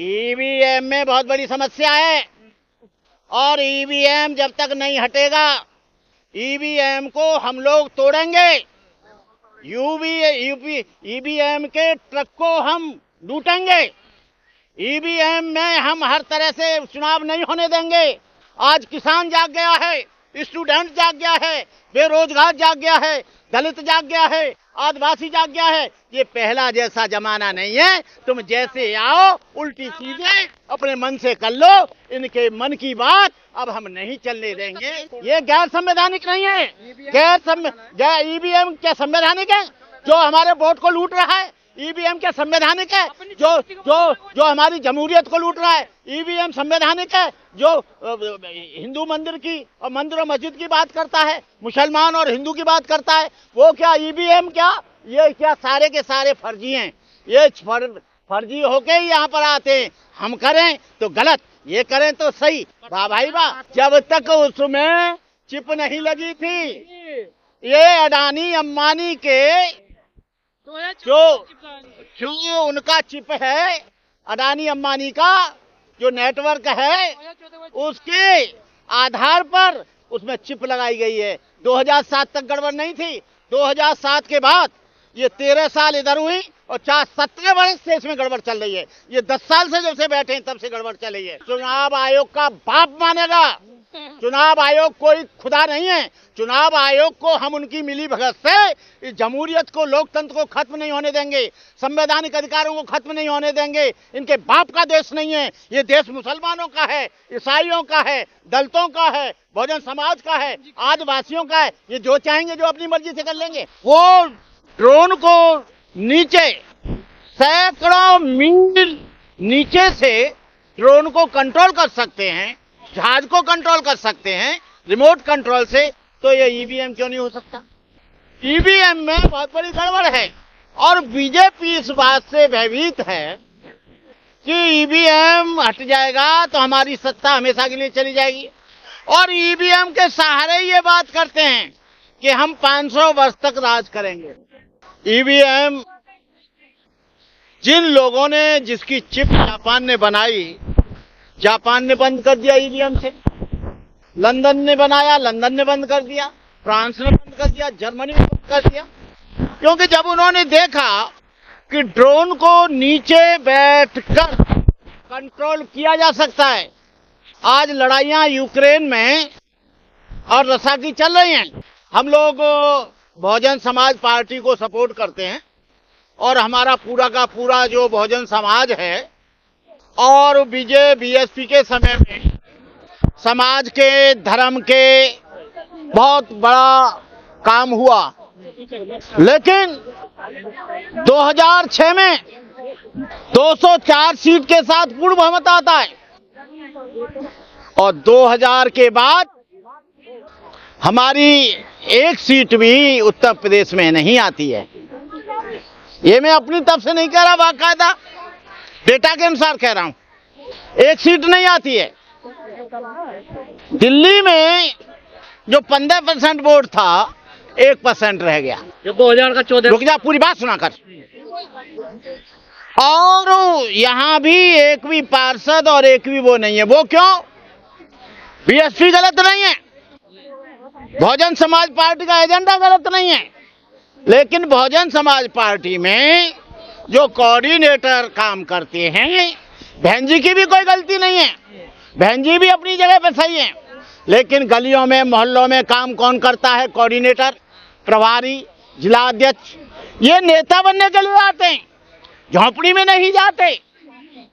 EVM में बहुत बड़ी समस्या है और ईवीएम जब तक नहीं हटेगा, ईवीएम को हम लोग तोड़ेंगे। ईवीएम के ट्रक को हम लूटेंगे। ईवीएम में हम हर तरह से चुनाव नहीं होने देंगे। आज किसान जाग गया है, स्टूडेंट जाग गया है, बेरोजगार जाग गया है, दलित जाग गया है, आदिवासी जाग गया है। ये पहला जैसा जमाना नहीं है। तुम जैसे आओ उल्टी सीधे अपने मन से कर लो। इनके मन की बात अब हम नहीं चलने देंगे। ये गैर संवैधानिक नहीं है। ईवीएम क्या संवैधानिक है? जो हमारे वोट को लूट रहा है, ईवीएम क्या संवैधानिक है? जो हमारी जमहूरियत को लूट रहा है, ईवीएम संवैधानिक है? जो हिंदू मंदिर की और मंदिर और मस्जिद की बात करता है, मुसलमान और हिंदू की बात करता है, वो क्या ईवीएम क्या? ये क्या सारे के सारे फर्जी हैं। ये फर्जी होके ही यहाँ पर आते हैं। हम करें तो गलत, ये करें तो सही। वाह भाई वाह। जब तक उसमें चिप नहीं लगी थी, ये अडानी अंबानी के जो उनका चिप है, अडानी अंबानी का जो नेटवर्क है, उसके आधार पर उसमें चिप लगाई गई है। 2007 तक गड़बड़ नहीं थी। 2007 के बाद ये 13 साल इधर हुई और 17 वर्ष से इसमें गड़बड़ चल रही है। ये 10 साल से जब से बैठे हैं तब से गड़बड़ चल रही है। चुनाव आयोग का बाप मानेगा। चुनाव आयोग कोई खुदा नहीं है। चुनाव आयोग को हम उनकी मिली भगत से इस जमहूरियत को, लोकतंत्र को खत्म नहीं होने देंगे। संवैधानिक अधिकारों को खत्म नहीं होने देंगे। इनके बाप का देश नहीं है ये देश। मुसलमानों का है, ईसाइयों का है, दलितों का है, बहुजन समाज का है, आदिवासियों का है। ये जो चाहेंगे जो अपनी मर्जी से कर लेंगे। वो ड्रोन को नीचे सैकड़ों मील नीचे से ड्रोन को कंट्रोल कर सकते हैं, जहाज को कंट्रोल कर सकते हैं रिमोट कंट्रोल से। तो ये ईवीएम क्यों नहीं हो सकता? ईवीएम में बहुत बड़ी गड़बड़ है और बीजेपी इस बात से भयभीत है कि ईवीएम हट जाएगा तो हमारी सत्ता हमेशा के लिए चली जाएगी। और ईवीएम के सहारे ये बात करते हैं कि हम 500 वर्ष तक राज करेंगे। ईवीएम जिन लोगों ने, जिसकी चिप जापान ने बनाई, जापान ने बंद कर दिया ईवीएम से। लंदन ने बनाया, लंदन ने बंद कर दिया, फ्रांस ने बंद कर दिया, जर्मनी ने बंद कर दिया। क्योंकि जब उन्होंने देखा कि ड्रोन को नीचे बैठकर कंट्रोल किया जा सकता है। आज लड़ाइयां यूक्रेन में और रसिया की चल रही हैं। हम लोग बहुजन समाज पार्टी को सपोर्ट करते हैं और हमारा पूरा का पूरा जो बहुजन समाज है और बीएसपी के समय में समाज के, धर्म के बहुत बड़ा काम हुआ। लेकिन 2006 में 204 सीट के साथ पूर्ण बहुमत आता है और 2000 के बाद हमारी एक सीट भी उत्तर प्रदेश में नहीं आती है। ये मैं अपनी तरफ से नहीं कह रहा, बाकायदा डेटा के अनुसार कह रहा हूं। एक सीट नहीं आती है। दिल्ली में जो 15% वोट था 1% रह गया। जो 2014 रुक जा, पूरी बात सुना कर। और यहां भी एक भी पार्षद और एक भी वो नहीं है। वो क्यों? बीएसपी गलत नहीं है, बहुजन समाज पार्टी का एजेंडा गलत नहीं है, लेकिन बहुजन समाज पार्टी में जो कोऑर्डिनेटर काम करते हैं, बहन जी की भी कोई गलती नहीं है। बहन जी भी अपनी जगह पे सही है। लेकिन गलियों में, मोहल्लों में काम कौन करता है? कोऑर्डिनेटर, प्रभारी, जिला अध्यक्ष। ये नेता बनने के लिए आते हैं, झोंपड़ी में नहीं जाते।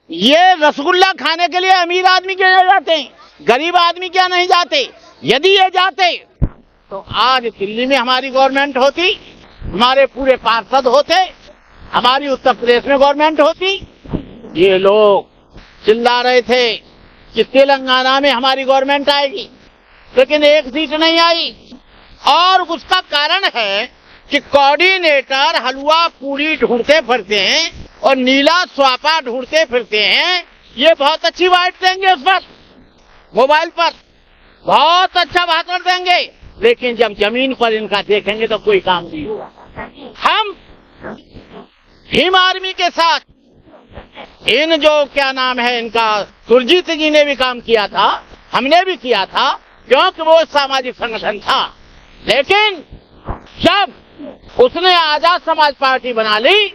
ये रसगुल्ला खाने के लिए अमीर आदमी के लिए जाते हैं, गरीब आदमी क्या नहीं जाते। यदि ये जाते तो आज दिल्ली में हमारी गवर्नमेंट होती, हमारे पूरे पार्षद होते, हमारी उत्तर प्रदेश में गवर्नमेंट होती। ये लोग चिल्ला रहे थे कि तेलंगाना में हमारी गवर्नमेंट आएगी, लेकिन एक सीट नहीं आई। और उसका कारण है कि कोऑर्डिनेटर हलवा पूरी ढूंढते फिरते हैं और नीला स्वापा ढूंढते फिरते हैं। ये बहुत अच्छी बात देंगे, उस पर मोबाइल पर बहुत अच्छा भाषण देंगे, लेकिन जब जमीन पर इनका देखेंगे तो कोई काम नहीं होगा। हम भीम आर्मी के साथ इन जो क्या नाम है इनका, सुरजीत जी ने भी काम किया था, हमने भी किया था, क्योंकि वो सामाजिक संगठन था। लेकिन जब उसने आजाद समाज पार्टी बना ली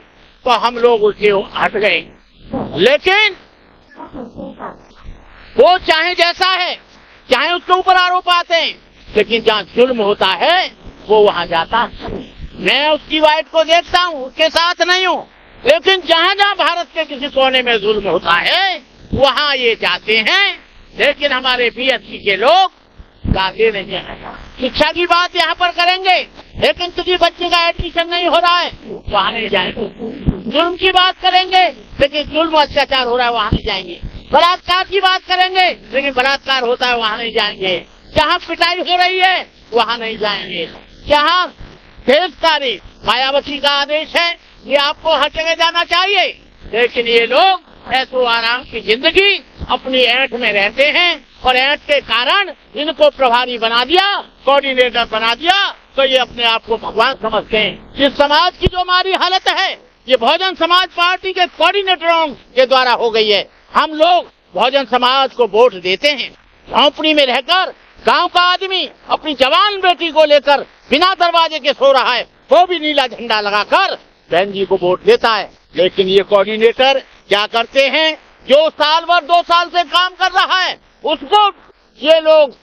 तो हम लोग उसके हट गए। लेकिन वो चाहे जैसा है, चाहे उसके ऊपर आरोप आते हैं, लेकिन जहाँ जुल्म होता है वो वहां जाता है। मैं उसकी वाइट को देखता हूँ, उसके साथ नहीं हूँ, लेकिन जहाँ जहाँ भारत के किसी कोने में जुल्म होता है वहां ये जाते हैं। लेकिन हमारे बीएसपी के लोग जाते नहीं हैं। शिक्षा की बात यहाँ पर करेंगे, लेकिन किसी बच्चे का एडमिशन नहीं हो रहा है, वहां नहीं जाएंगे। जुल्म की बात करेंगे, लेकिन जुल्म अत्याचार हो रहा है, वहां नहीं जाएंगे। बलात्कार की बात करेंगे, लेकिन बलात्कार होता है, वहां नहीं जाएंगे। जहाँ पिटाई हो रही है वहां नहीं जाएंगे। जहाँ गिरफ्तारी, मायावती का आदेश है ये आपको हर जगह जाना चाहिए, लेकिन ये लोग ऐसो आराम की जिंदगी अपनी ऐंठ में रहते हैं और ऐंठ के कारण इनको प्रभारी बना दिया, कोऑर्डिनेटर बना दिया, तो ये अपने आप को भगवान समझते हैं। इस समाज की जो हमारी हालत है ये बहुजन समाज पार्टी के कोऑर्डिनेटरों के द्वारा हो गई है। हम लोग बहुजन समाज को वोट देते हैं, झोंपड़ी में रहकर गांव का आदमी अपनी जवान बेटी को लेकर बिना दरवाजे के सो रहा है, वो भी नीला झंडा लगाकर बहन जी को वोट देता है। लेकिन ये कोऑर्डिनेटर क्या करते हैं, जो साल भर 2 साल से काम कर रहा है उसको ये लोग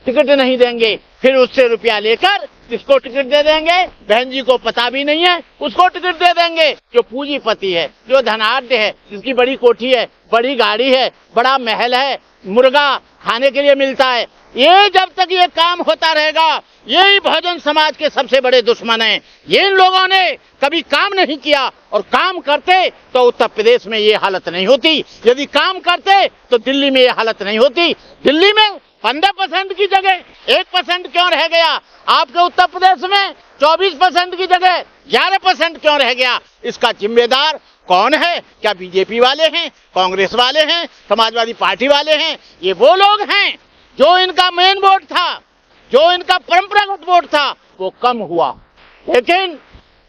टिकट नहीं देंगे, फिर उससे रुपया लेकर इसको टिकट दे देंगे। बहन जी को पता भी नहीं है, उसको टिकट दे देंगे। जो पूंजीपति है, जो धनाढ्य है, जिसकी बड़ी कोठी है, बड़ी गाड़ी है, बड़ा महल है, मुर्गा खाने के लिए मिलता है, ये जब तक ये काम होता रहेगा, यही बहुजन समाज के सबसे बड़े दुश्मन हैं। ये इन लोगों ने कभी काम नहीं किया, और काम करते तो उत्तर प्रदेश में ये हालत नहीं होती, यदि काम करते तो दिल्ली में ये हालत नहीं होती। दिल्ली में 15% की जगह 1% क्यों रह गया? आपके उत्तर प्रदेश में 24% की जगह 11% क्यों रह गया? इसका जिम्मेदार कौन है? क्या बीजेपी वाले हैं, कांग्रेस वाले हैं, समाजवादी पार्टी वाले हैं? ये वो लोग हैं जो इनका मेन वोट था, जो इनका परंपरागत वोट था, वो कम हुआ। लेकिन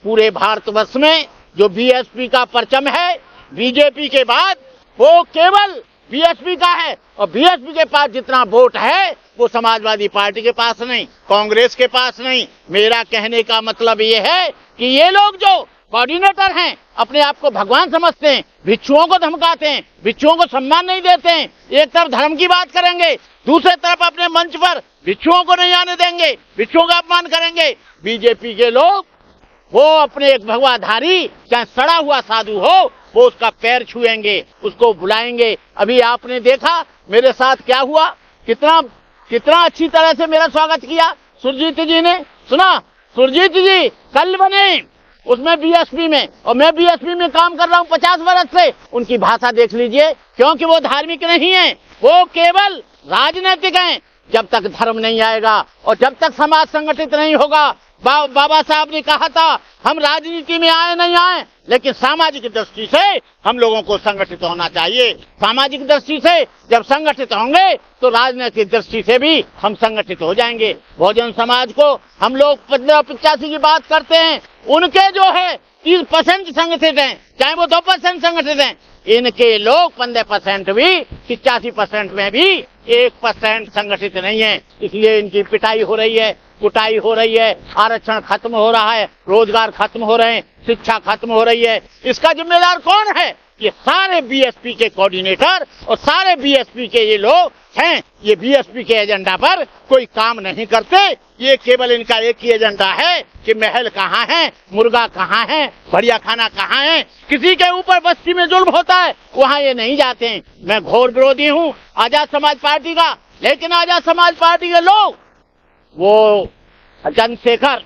पूरे भारतवर्ष में जो बीएसपी का परचम है, बीजेपी के बाद वो केवल बीएसपी का है, और बीएसपी के पास जितना वोट है वो समाजवादी पार्टी के पास नहीं, कांग्रेस के पास नहीं। मेरा कहने का मतलब ये है कि ये लोग जो कोऑर्डिनेटर हैं अपने आप को भगवान समझते हैं, भिक्षुओं को धमकाते हैं, भिक्षुओं को सम्मान नहीं देते हैं। एक तरफ धर्म की बात करेंगे, दूसरे तरफ अपने मंच पर भिक्षुओं को नहीं आने देंगे, भिक्षुओं का अपमान करेंगे। बीजेपी के लोग वो अपने एक भगवाधारी चाहे सड़ा हुआ साधु हो, वो उसका पैर छुएंगे, उसको बुलाएंगे। अभी आपने देखा मेरे साथ क्या हुआ, कितना अच्छी तरह से मेरा स्वागत किया सुरजीत जी ने। सुना, सुरजीत जी कल बने उसमें बीएसपी में, और मैं बीएसपी में काम कर रहा हूँ 50 वर्ष से। उनकी भाषा देख लीजिए, क्योंकि वो धार्मिक नहीं है, वो केवल राजनीतिक हैं। जब तक धर्म नहीं आएगा और जब तक समाज संगठित नहीं होगा, बाबा साहब ने कहा था हम राजनीति में आए नहीं आए, लेकिन सामाजिक दृष्टि से हम लोगों को संगठित होना चाहिए। सामाजिक दृष्टि से जब संगठित होंगे तो राजनीतिक दृष्टि से भी हम संगठित हो जाएंगे। बहुजन समाज को हम लोग 1585 की बात करते हैं, उनके जो है 30% संगठित हैं, चाहे वो 2% संगठित हैं। इनके लोग 15% भी 85% में भी 1% संगठित नहीं है, इसलिए इनकी पिटाई हो रही है, कुटाई हो रही है, आरक्षण खत्म हो रहा है, रोजगार खत्म हो रहे हैं, शिक्षा खत्म हो रही है। इसका जिम्मेदार कौन है? ये सारे बीएसपी के कोऑर्डिनेटर और सारे बीएसपी के ये लोग हैं। ये बीएसपी के एजेंडा पर कोई काम नहीं करते, ये केवल इनका एक ही एजेंडा है कि महल कहाँ है, मुर्गा कहाँ है, बढ़िया खाना कहाँ है। किसी के ऊपर बस्ती में जुल्म होता है वहाँ ये नहीं जाते हैं। मैं घोर विरोधी हूँ आजाद समाज पार्टी का, लेकिन आजाद समाज पार्टी के लोग, वो चंद्रशेखर,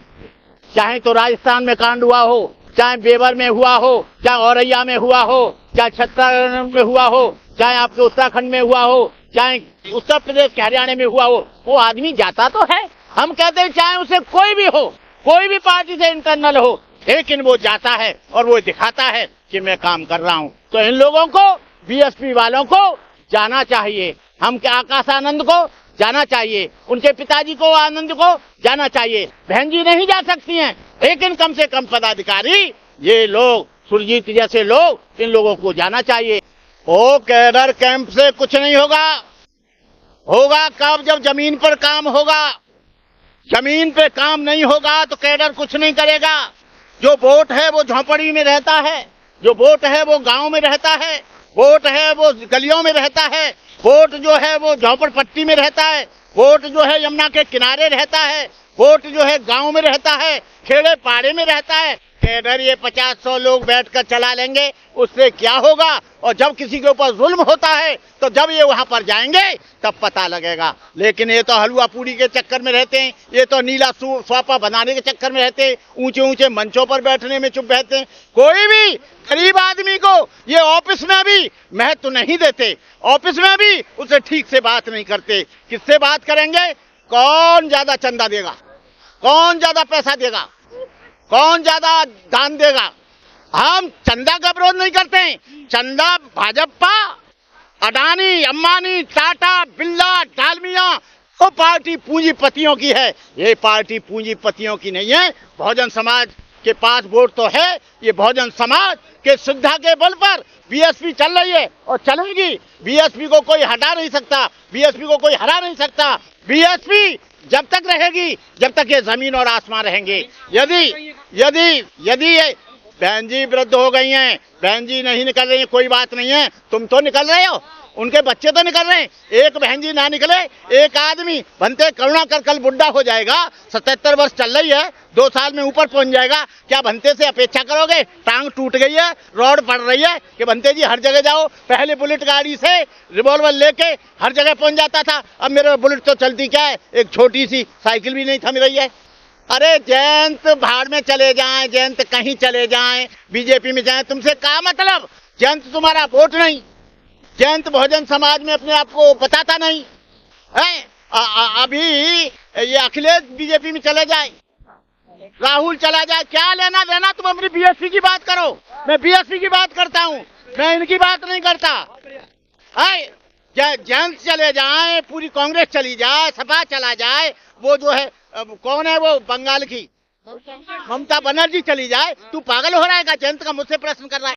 चाहे तो राजस्थान में कांड हुआ हो, चाहे बेवर में हुआ हो, चाहे औरैया में हुआ हो, चाहे छत्तीसगढ़ में हुआ हो, चाहे आपके उत्तराखंड में हुआ हो, चाहे उत्तर प्रदेश के हरियाणा में हुआ हो, वो आदमी जाता तो है। हम कहते हैं चाहे उसे कोई भी हो, कोई भी पार्टी से इंटरनल हो, लेकिन वो जाता है और वो दिखाता है कि मैं काम कर रहा हूँ। तो इन लोगों को, बीएसपी वालों को जाना चाहिए। हम क्या आकाश आनंद को जाना चाहिए, उनके पिताजी को आनंद को जाना चाहिए। बहन जी नहीं जा सकती हैं, लेकिन कम से कम पदाधिकारी ये लोग सुरजीत जैसे लोग, इन लोगों को जाना चाहिए। ओ कैडर कैंप से कुछ नहीं होगा। होगा कब? जब जमीन पर काम होगा। जमीन पे काम नहीं होगा तो कैडर कुछ नहीं करेगा। जो वोट है वो झोंपड़ी में रहता है, जो वोट है वो गांव में रहता है, वोट है वो गलियों में रहता है, वोट जो है वो झोपड़पट्टी में रहता है, वोट जो है यमुना के किनारे रहता है, वोट जो है गांव में रहता है, खेड़े पाड़े में रहता है। कैडर ये 50-100 लोग बैठकर चला लेंगे, उससे क्या होगा? और जब किसी के ऊपर जुल्म होता है तो जब ये वहां पर जाएंगे तब पता लगेगा। लेकिन ये तो हलवा पूरी के चक्कर में रहते हैं, ये तो नीला स्वापा बनाने के चक्कर में रहते हैं, ऊंचे ऊंचे मंचों पर बैठने में चुप बैठते हैं। कोई भी गरीब आदमी को ये ऑफिस में भी महत्व नहीं देते, ऑफिस में भी उसे ठीक से बात नहीं करते। किससे बात करेंगे? कौन ज्यादा चंदा देगा, कौन ज्यादा पैसा देगा, कौन ज्यादा दान देगा। हम चंदा का विरोध नहीं करते। चंदा भाजपा, अडानी, अंबानी, टाटा, बिरला, डालमिया वो पार्टी पूंजीपतियों की है, ये पार्टी पूंजीपतियों की नहीं है। बहुजन समाज के पास वोट तो है, ये बहुजन समाज के श्रद्धा के बल पर बीएसपी चल रही है और चलेगी। बीएसपी को कोई हटा नहीं सकता, बीएसपी को कोई हरा नहीं सकता। बीएसपी जब तक रहेगी जब तक ये जमीन और आसमान रहेंगे। यदि यदि यदि बहन जी वृद्ध हो गई हैं, बहन जी नहीं निकल रही है, कोई बात नहीं है, तुम तो निकल रहे हो, उनके बच्चे तो निकल रहे हैं। एक बहन जी ना निकले, एक आदमी बनते करुणा कर कल बुढ़ा हो जाएगा, 77 वर्ष चल रही है, 2 साल में ऊपर पहुंच जाएगा। क्या बनते से अपेक्षा करोगे? टांग टूट गई है, रॉड पड़ रही है कि बनते जी हर जगह जाओ। पहले बुलेट गाड़ी से रिवॉल्वर लेके हर जगह पहुंच जाता था, अब मेरे बुलेट तो चलती क्या है, एक छोटी सी साइकिल भी नहीं थम रही है। अरे जयंत भाड़ में चले जाएं, जयंत कहीं चले जाएं, बीजेपी में जाएं, तुमसे क्या मतलब? जयंत तुम्हारा वोट नहीं, जयंत बहुजन समाज में अपने आप को बताता नहीं है। अभी ये अखिलेश बीजेपी में चले जाए, राहुल चला जाए, क्या लेना देना? तुम अपनी बीएसपी की बात करो, मैं बीएसपी की बात करता हूँ, मैं इनकी बात नहीं करता। जयंत चले जाए, पूरी कांग्रेस चली जाए, सपा चला जाए, वो जो है कौन है वो बंगाल की ममता बनर्जी चली जाए, तू पागल हो रहा है क्या? जयंत का मुझसे प्रश्न कर रहा है।